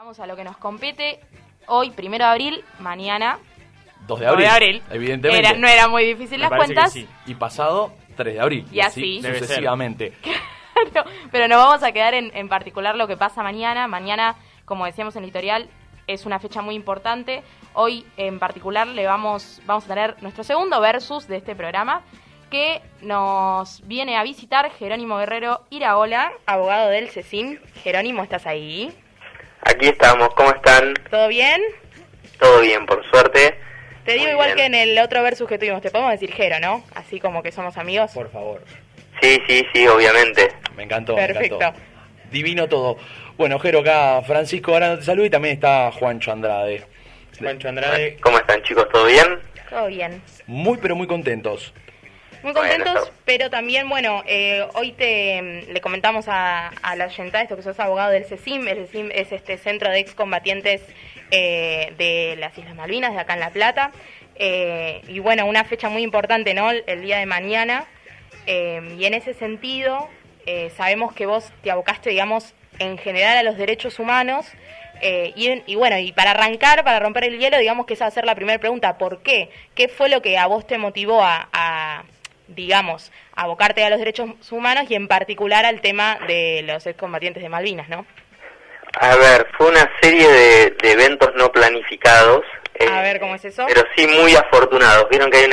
Vamos a lo que nos compete. Hoy, 1 de abril, mañana... 2 de abril, 2 de abril. Evidentemente. No era muy difícil las cuentas. Sí. Y pasado, 3 de abril. Y así. Sucesivamente. Claro, pero nos vamos a quedar en particular lo que pasa mañana. Mañana, como decíamos en el editorial, es una fecha muy importante. Hoy, en particular, vamos a tener nuestro segundo versus de este programa, que nos viene a visitar Jerónimo Guerrero Iraola, abogado del CECIM. Jerónimo, ¿estás ahí? Aquí estamos, ¿cómo están? ¿Todo bien? Todo bien, por suerte. Te digo Muy igual bien. que en el otro versus que tuvimos, te podemos decir Jero, ¿no? Así como que somos amigos. Por favor. Sí, obviamente. Me encantó. Perfecto. Me encantó. Divino todo. Bueno, Jero, acá Francisco Aranda te saluda y también está Juancho Andrade. Juancho Andrade. ¿Cómo están, chicos? ¿Todo bien? Todo bien. Muy, pero muy contentos. Muy contentos, Bueno, pero también, bueno, hoy le comentamos a la oyentada esto, que sos abogado del CECIM. El CECIM es este centro de excombatientes de las Islas Malvinas, de acá en La Plata. Y bueno, una fecha muy importante, ¿no? El día de mañana. Y en ese sentido, sabemos que vos te abocaste, digamos, en general a los derechos humanos. Y bueno, y para arrancar, para romper el hielo, digamos que esa va a ser la primera pregunta. ¿Por qué? ¿Qué fue lo que a vos te motivó a digamos, abocarte a los derechos humanos y en particular al tema de los excombatientes de Malvinas, ¿no? A ver, fue una serie de eventos no planificados. A ver, ¿cómo es eso? Pero sí muy afortunados. Vieron que hay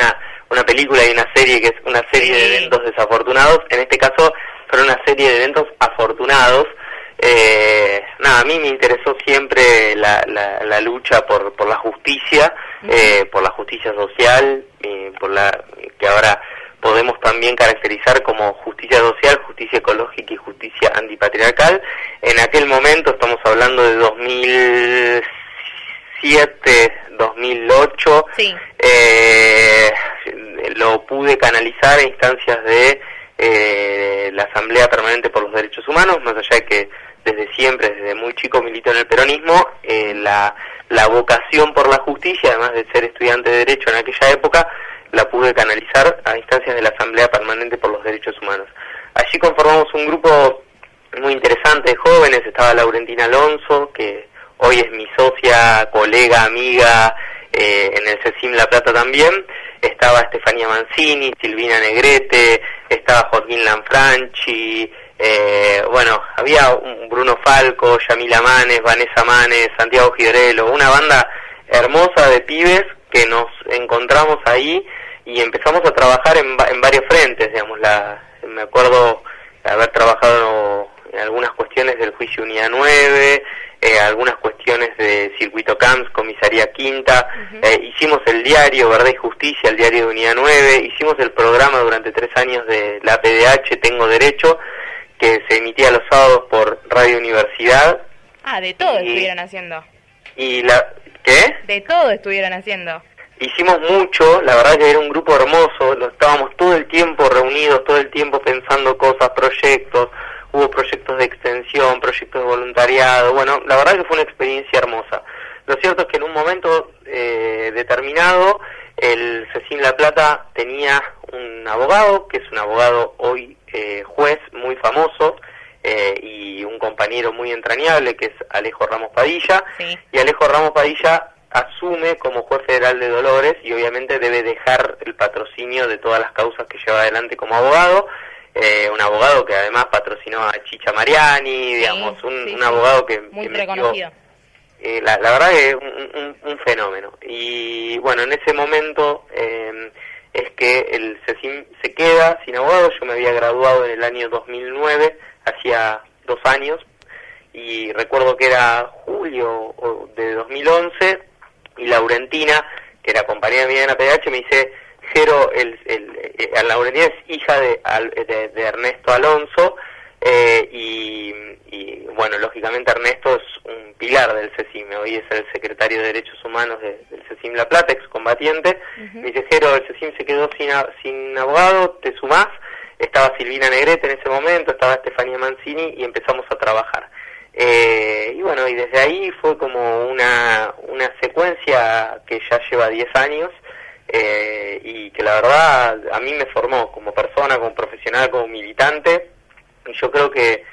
una película y una serie que es una serie Sí. de eventos desafortunados. En este caso, fueron una serie de eventos afortunados. A mí me interesó siempre la lucha por la justicia, por la justicia social, por la que ahora podemos también caracterizar como justicia social, justicia ecológica y justicia antipatriarcal. En aquel momento, estamos hablando de 2007, 2008, Sí. Lo pude canalizar a instancias de la Asamblea Permanente por los Derechos Humanos, más allá de que desde siempre, desde muy chico milito en el peronismo, la vocación por la justicia, además de ser estudiante de Derecho en aquella época, la pude canalizar a instancias de la Asamblea Permanente por los Derechos Humanos. Allí conformamos un grupo muy interesante de jóvenes. Estaba Laurentina Alonso, que hoy es mi socia, colega, amiga, en el CECIM La Plata también. Estaba Estefanía Mancini, Silvina Negrete, estaba Joaquín Lanfranchi, había un Bruno Falco, Yamila Manes, Vanessa Manes, Santiago Giorello, una banda hermosa de pibes que nos encontramos ahí y empezamos a trabajar en varios frentes, digamos. Me acuerdo de haber trabajado en algunas cuestiones del juicio Unidad 9, algunas cuestiones de Circuito Camps, Comisaría Quinta. Hicimos el diario Verdad y Justicia, el diario de Unidad 9, hicimos el programa durante 3 años de la PDH Tengo Derecho, que se emitía los sábados por Radio Universidad. De todo estuvieron haciendo. ¿Qué? De todo estuvieron haciendo. Hicimos mucho, la verdad que era un grupo hermoso, estábamos todo el tiempo reunidos, todo el tiempo pensando cosas, proyectos, hubo proyectos de extensión, proyectos de voluntariado. Bueno, la verdad que fue una experiencia hermosa. Lo cierto es que en un momento determinado, el CECIM La Plata tenía un abogado, que es un abogado hoy juez muy famoso, y un compañero muy entrañable, que es Alejo Ramos Padilla. Sí. Y Alejo Ramos Padilla asume como juez federal de Dolores y obviamente debe dejar el patrocinio de todas las causas que lleva adelante como abogado. Un abogado que además patrocinó a Chicha Mariani, digamos, un abogado que muy que reconocido. la verdad que es un fenómeno. Y bueno, en ese momento es que el CECIM se queda sin abogado. Yo me había graduado en el año 2009, hacía 2 años, y recuerdo que era julio de 2011, y Laurentina, que era compañera mía en la PDH, me dice: Jero, Laurentina es hija de Ernesto Alonso, y bueno, lógicamente Ernesto es un pilar del CECIM, hoy es el secretario de Derechos Humanos del CECIM La Plata, excombatiente. Me dice: Jero, el CECIM se quedó sin abogado, ¿te sumás? Estaba Silvina Negrete en ese momento, estaba Estefanía Mancini, y empezamos a trabajar. Y bueno, y desde ahí fue como una secuencia que ya lleva 10 años, y que la verdad a mí me formó como persona, como profesional, como militante. Y yo creo que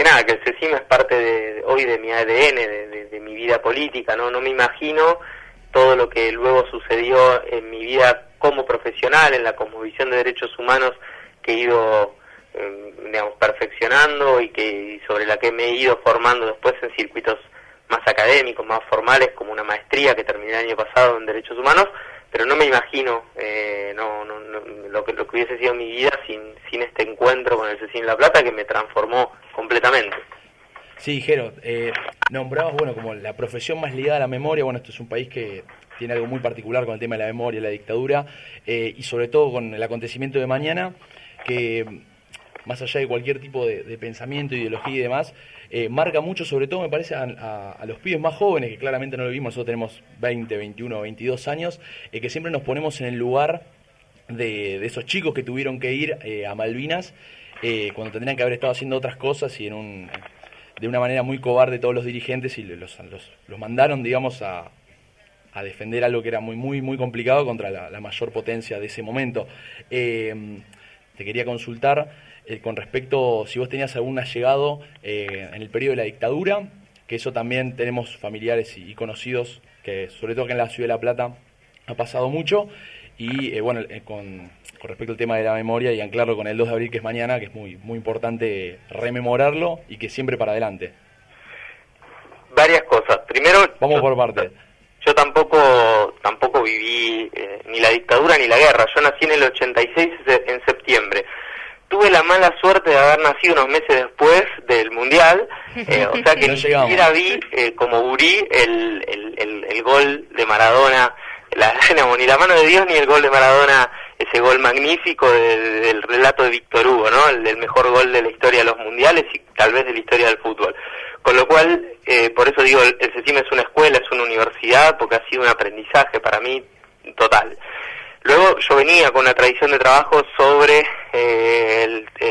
nada, que el CECIM es parte hoy de mi ADN, de mi vida política, ¿no? No me imagino todo lo que luego sucedió en mi vida como profesional, en la cosmovisión de derechos humanos que he ido, digamos, perfeccionando y sobre la que me he ido formando después en circuitos más académicos, más formales, como una maestría que terminé el año pasado en derechos humanos, pero no me imagino lo que hubiese sido mi vida sin este encuentro con el CECIM La Plata, que me transformó completamente. Sí, Jero, nombrabas, bueno, como la profesión más ligada a la memoria. Bueno, esto es un país que tiene algo muy particular con el tema de la memoria, la dictadura, y sobre todo con el acontecimiento de mañana, que más allá de cualquier tipo de pensamiento, ideología y demás, marca mucho, sobre todo me parece, a los pibes más jóvenes, que claramente no lo vimos. Nosotros tenemos 20, 21, 22 años, que siempre nos ponemos en el lugar de esos chicos que tuvieron que ir a Malvinas, cuando tendrían que haber estado haciendo otras cosas, y de una manera muy cobarde todos los dirigentes, y los mandaron, digamos, a defender algo que era muy, muy, muy complicado contra la mayor potencia de ese momento. Te quería consultar con respecto, si vos tenías algún allegado en el periodo de la dictadura, que eso también tenemos familiares y conocidos, que sobre todo que en la ciudad de La Plata ha pasado mucho, y bueno, con respecto al tema de la memoria, y anclarlo con el 2 de abril, que es mañana, que es muy, muy importante rememorarlo, y que siempre para adelante. Varias cosas. Primero, vamos por partes. Yo tampoco viví ni la dictadura ni la guerra. Yo nací en el 86, en septiembre. Tuve la mala suerte de haber nacido unos meses después del Mundial, o sea que ni siquiera vi como gurí el gol de Maradona, ni la mano de Dios ni el gol de Maradona, ese gol magnífico del relato de Víctor Hugo, ¿no? El mejor gol de la historia de los mundiales y tal vez de la historia del fútbol. Con lo cual, por eso digo, el CECIM es una escuela, es una universidad, porque ha sido un aprendizaje para mí total. Luego yo venía con una tradición de trabajo sobre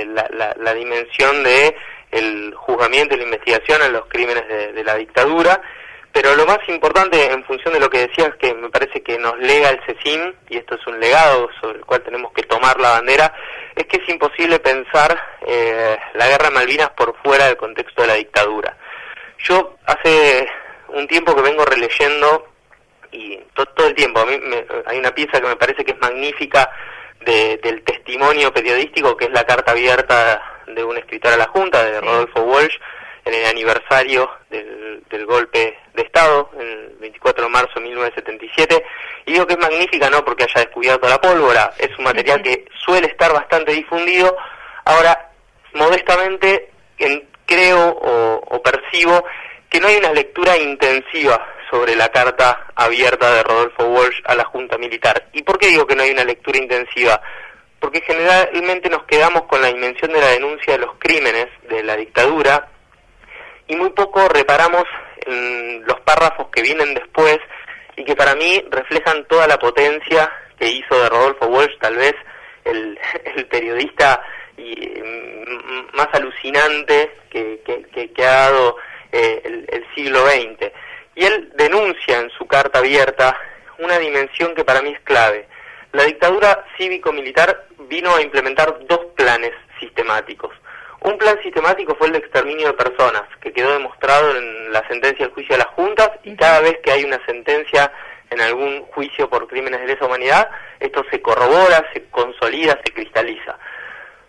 la dimensión de el juzgamiento y la investigación en los crímenes de la dictadura, pero lo más importante, en función de lo que decías, que me parece que nos lega el CECIM, y esto es un legado sobre el cual tenemos que tomar la bandera, es que es imposible pensar la guerra de Malvinas por fuera del contexto de la dictadura. Yo hace un tiempo que vengo releyendo, y todo el tiempo, hay una pieza que me parece que es magnífica del testimonio periodístico, que es la carta abierta de un escritor a la Junta, de Rodolfo Walsh, en el aniversario del golpe de Estado, el 24 de marzo de 1977, y digo que es magnífica no porque haya descubierto la pólvora, es un material que suele estar bastante difundido. Ahora, modestamente, creo o percibo que no hay una lectura intensiva sobre la carta abierta de Rodolfo Walsh a la Junta Militar. ¿Y por qué digo que no hay una lectura intensiva? Porque generalmente nos quedamos con la dimensión de la denuncia de los crímenes de la dictadura y muy poco reparamos en los párrafos que vienen después y que para mí reflejan toda la potencia que hizo de Rodolfo Walsh, tal vez el periodista más alucinante que ha dado el siglo XX. Y él denuncia en su carta abierta una dimensión que para mí es clave. La dictadura cívico-militar vino a implementar dos planes sistemáticos. Un plan sistemático fue el de exterminio de personas, que quedó demostrado en la sentencia del juicio de las juntas, y cada vez que hay una sentencia en algún juicio por crímenes de lesa humanidad, esto se corrobora, se consolida, se cristaliza.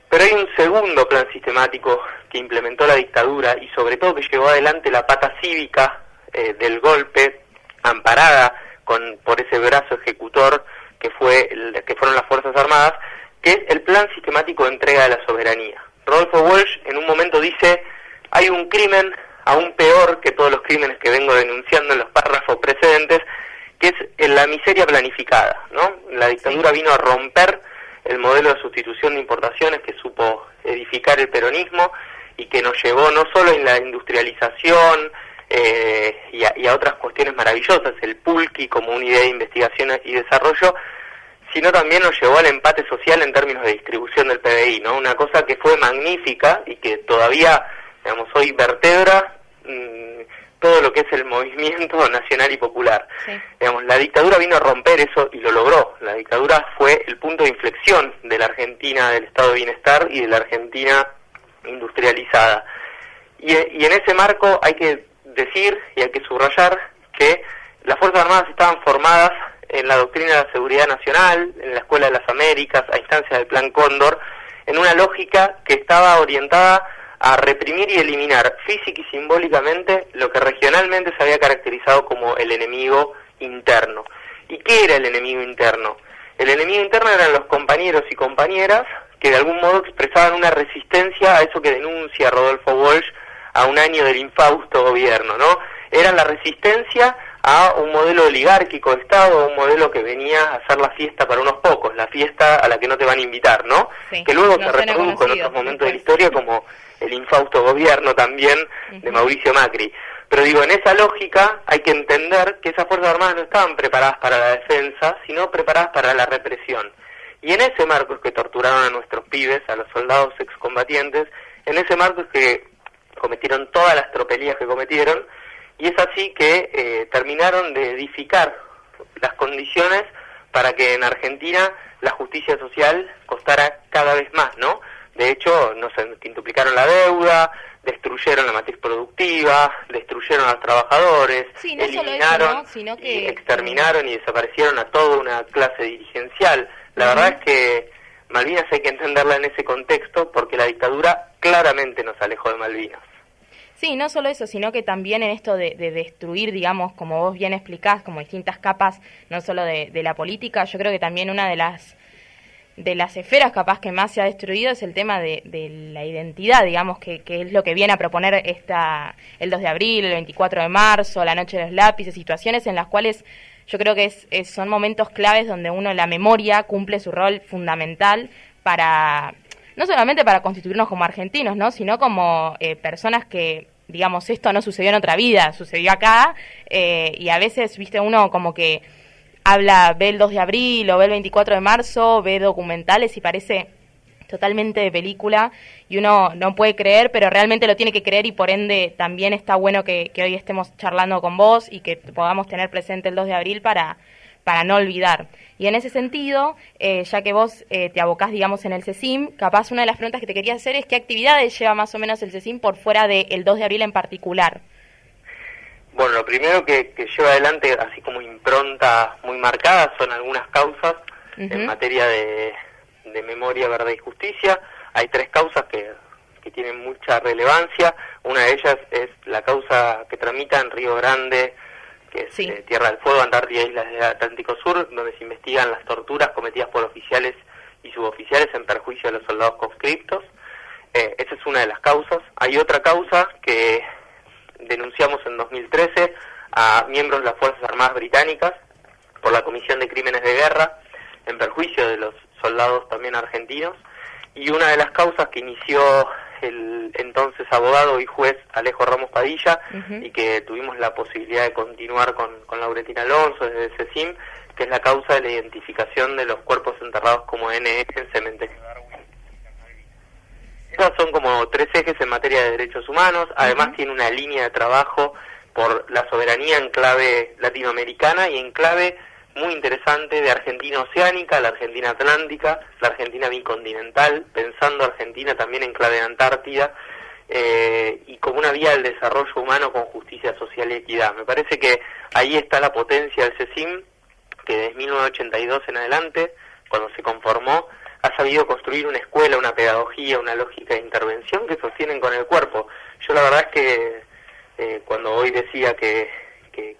Pero hay un segundo plan sistemático que implementó la dictadura y sobre todo que llevó adelante la pata cívica del golpe, amparada por ese brazo ejecutor que fueron las Fuerzas Armadas, que es el plan sistemático de entrega de la soberanía. Rodolfo Walsh en un momento dice, hay un crimen aún peor que todos los crímenes que vengo denunciando en los párrafos precedentes, que es la miseria planificada, ¿no? La dictadura vino a romper el modelo de sustitución de importaciones que supo edificar el peronismo y que nos llevó no solo en la industrialización y a otras cuestiones maravillosas, el Pulqui como una idea de investigación y desarrollo, sino también nos llevó al empate social en términos de distribución del PBI, ¿no? Una cosa que fue magnífica y que todavía, digamos, hoy vertebra todo lo que es el movimiento nacional y popular. Sí. Digamos, la dictadura vino a romper eso y lo logró. La dictadura fue el punto de inflexión de la Argentina del estado de bienestar y de la Argentina industrializada. Y en ese marco hay que decir y hay que subrayar que las Fuerzas Armadas estaban formadas en la doctrina de la seguridad nacional, en la Escuela de las Américas, a instancias del Plan Cóndor, en una lógica que estaba orientada a reprimir y eliminar física y simbólicamente lo que regionalmente se había caracterizado como el enemigo interno. ¿Y qué era el enemigo interno? El enemigo interno eran los compañeros y compañeras que de algún modo expresaban una resistencia a eso que denuncia Rodolfo Walsh a un año del infausto gobierno, ¿no? Era la resistencia a un modelo oligárquico de Estado, un modelo que venía a hacer la fiesta para unos pocos, la fiesta a la que no te van a invitar, ¿no? Sí, que luego no se reprodujo en otros momentos de la historia, como el infausto gobierno también de Mauricio Macri. Pero digo, en esa lógica hay que entender que esas Fuerzas Armadas no estaban preparadas para la defensa, sino preparadas para la represión. Y en ese marco es que torturaron a nuestros pibes, a los soldados excombatientes, en ese marco es que cometieron todas las tropelías que cometieron, y es así que terminaron de edificar las condiciones para que en Argentina la justicia social costara cada vez más, ¿no? De hecho, no sé, quintuplicaron la deuda, destruyeron la matriz productiva, destruyeron a los trabajadores, sí, no eliminaron, solo eso, ¿no? Sino que y exterminaron y desaparecieron a toda una clase dirigencial. La verdad es que Malvinas hay que entenderla en ese contexto porque la dictadura claramente nos alejó de Malvinas. Sí, no solo eso, sino que también en esto de destruir, digamos, como vos bien explicás, como distintas capas, no solo de la política, yo creo que también una de las esferas capaz que más se ha destruido es el tema de la identidad, digamos, que es lo que viene a proponer el 2 de abril, el 24 de marzo, la Noche de los Lápices, situaciones en las cuales yo creo que son momentos claves donde la memoria cumple su rol fundamental para, no solamente para constituirnos como argentinos, ¿no? Sino como personas que, digamos, esto no sucedió en otra vida, sucedió acá, y a veces, viste, uno como que ve el 2 de abril o ve el 24 de marzo, ve documentales y parece totalmente de película y uno no puede creer, pero realmente lo tiene que creer y por ende también está bueno que hoy estemos charlando con vos y que podamos tener presente el 2 de abril para no olvidar. Y en ese sentido, ya que vos te abocás, digamos, en el CECIM, capaz una de las preguntas que te quería hacer es qué actividades lleva más o menos el CECIM por fuera del 2 de abril en particular. Bueno, lo primero que lleva adelante, así como impronta muy marcada, son algunas causas en materia de memoria, verdad y justicia. Hay 3 causas que tienen mucha relevancia. Una de ellas es la causa que tramita en Río Grande, que es Tierra del Fuego, Antártida e Islas del Atlántico Sur, donde se investigan las torturas cometidas por oficiales y suboficiales en perjuicio de los soldados conscriptos. Esa es una de las causas. Hay otra causa que denunciamos en 2013 a miembros de las Fuerzas Armadas británicas por la comisión de crímenes de guerra en perjuicio de los soldados también argentinos, y una de las causas que inició el entonces abogado y juez Alejo Ramos Padilla y que tuvimos la posibilidad de continuar con Lauretina Alonso desde el CECIM, que es la causa de la identificación de los cuerpos enterrados como NS en cementerio Darwin. Esas son como 3 ejes en materia de derechos humanos. Además tiene una línea de trabajo por la soberanía en clave latinoamericana y en clave muy interesante de Argentina oceánica, la Argentina atlántica, la Argentina bicontinental, pensando Argentina también en clave de Antártida, y como una vía del desarrollo humano con justicia social y equidad. Me parece que ahí está la potencia del CECIM, que desde 1982 en adelante, cuando se conformó, ha sabido construir una escuela, una pedagogía, una lógica de intervención que sostienen con el cuerpo. Yo la verdad es que cuando hoy decía que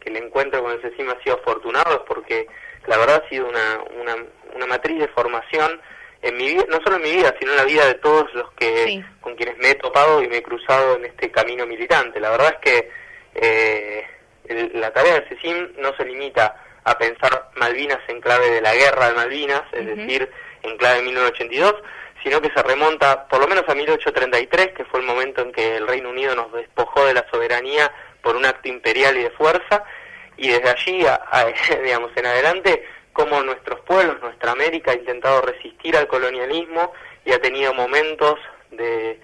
el encuentro con el CECIM ha sido afortunado, es porque la verdad ha sido una matriz de formación en mi vida, no solo en mi vida, sino en la vida de todos los que con quienes me he topado y me he cruzado en este camino militante. La verdad es que la tarea del CECIM no se limita a pensar Malvinas en clave de la guerra de Malvinas, es decir, en clave de 1982, sino que se remonta por lo menos a 1833, que fue el momento en que el Reino Unido nos despojó de la soberanía por un acto imperial y de fuerza, y desde allí, digamos, en adelante, como nuestros pueblos, nuestra América ha intentado resistir al colonialismo y ha tenido momentos de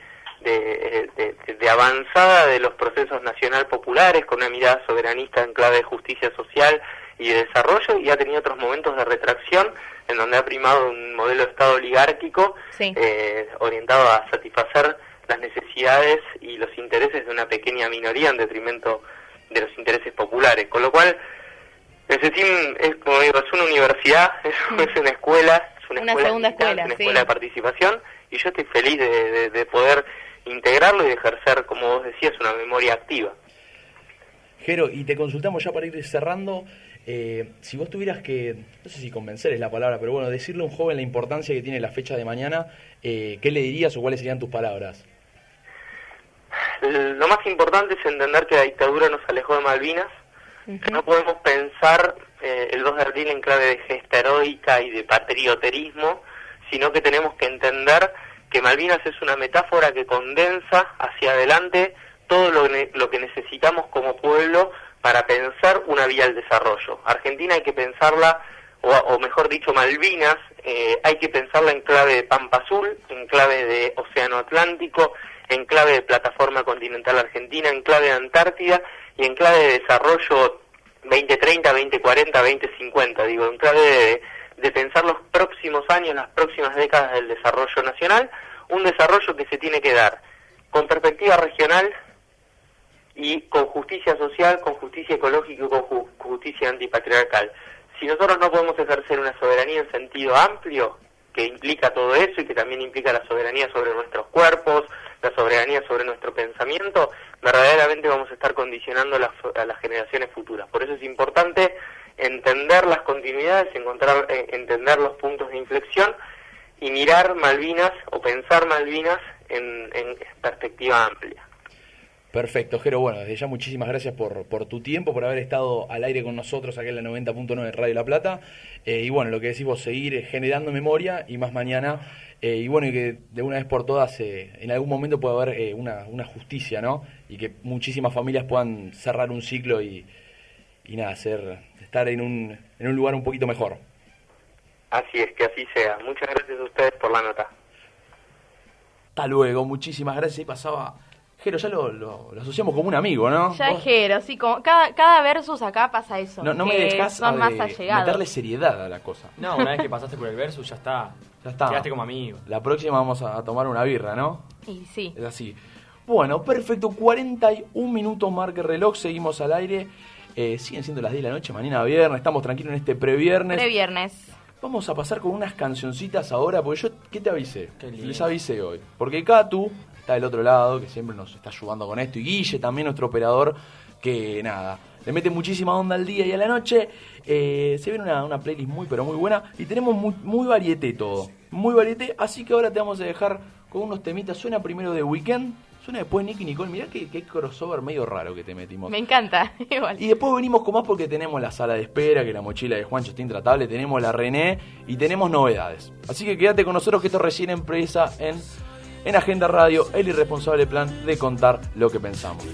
avanzada de los procesos nacional populares, con una mirada soberanista en clave de justicia social y de desarrollo, y ha tenido otros momentos de retracción en donde ha primado un modelo de Estado oligárquico orientado a satisfacer las necesidades y los intereses de una pequeña minoría en detrimento de los intereses populares, con lo cual el CECIM es, como digo, es una universidad, es una escuela, es una segunda escuela, una escuela de participación, y yo estoy feliz de poder integrarlo y de ejercer, como vos decías, una memoria activa. Jero, y te consultamos ya para ir cerrando, si vos tuvieras que, no sé si convencer es la palabra, pero bueno, decirle a un joven la importancia que tiene la fecha de mañana, ¿qué le dirías o cuáles serían tus palabras? Lo más importante es entender que la dictadura nos alejó de Malvinas, que no podemos pensar el 2 de abril en clave de gesta heroica y de patrioterismo, sino que tenemos que entender que Malvinas es una metáfora que condensa hacia adelante todo lo que necesitamos como pueblo para pensar una vía al desarrollo. Argentina hay que pensarla, o mejor dicho, Malvinas, hay que pensarla en clave de Pampa Azul, en clave de Océano Atlántico, en clave de Plataforma Continental Argentina, en clave de Antártida y en clave de desarrollo 2030, 2040, 2050, digo, en clave de pensar los próximos años, las próximas décadas del desarrollo nacional, un desarrollo que se tiene que dar con perspectiva regional y con justicia social, con justicia ecológica y con justicia antipatriarcal. Si nosotros no podemos ejercer una soberanía en sentido amplio, que implica todo eso y que también implica la soberanía sobre nuestros cuerpos, la soberanía sobre nuestro pensamiento, verdaderamente vamos a estar condicionando a las generaciones futuras. Por eso es importante entender las continuidades, entender los puntos de inflexión y mirar Malvinas o pensar Malvinas en perspectiva amplia. Perfecto, Jero. Bueno, desde ya muchísimas gracias por tu tiempo, por haber estado al aire con nosotros acá en la 90.9 Radio La Plata. Y bueno, lo que decís vos, seguir generando memoria y más mañana. Y bueno, y que de una vez por todas en algún momento pueda haber una justicia, ¿no? Y que muchísimas familias puedan cerrar un ciclo y nada, estar en un lugar un poquito mejor. Así es, que así sea. Muchas gracias a ustedes por la nota. Hasta luego, muchísimas gracias. Y pasaba... Jero, ya lo asociamos como un amigo, ¿no? Ya es Jero, sí, como cada versus acá pasa eso. No me dejas meterle seriedad a la cosa. No, una vez que pasaste por el versus, ya está. Quedaste como amigo. La próxima vamos a tomar una birra, ¿no? Y sí. Es así. Bueno, perfecto, 41 minutos marca el reloj, seguimos al aire. Siguen siendo las 10 de la noche, mañana viernes, estamos tranquilos en este previernes. Vamos a pasar con unas cancioncitas ahora, porque yo, ¿qué te avisé? Les avisé hoy. Porque Catu está del otro lado, que siempre nos está ayudando con esto, y Guille también, nuestro operador, que nada, le mete muchísima onda al día y a la noche. Se viene una playlist muy pero muy buena, y tenemos muy varieté todo, muy varieté, así que ahora te vamos a dejar con unos temitas. Suena primero The Weeknd, suena después Nicki Nicole. Mirá qué crossover medio raro que te metimos. Me encanta, igual. Y después venimos con más porque tenemos la sala de espera, que la mochila de Juancho está intratable, tenemos la René y tenemos novedades. Así que quédate con nosotros, que esto recién empieza en Agenda Radio, el irresponsable plan de contar lo que pensamos.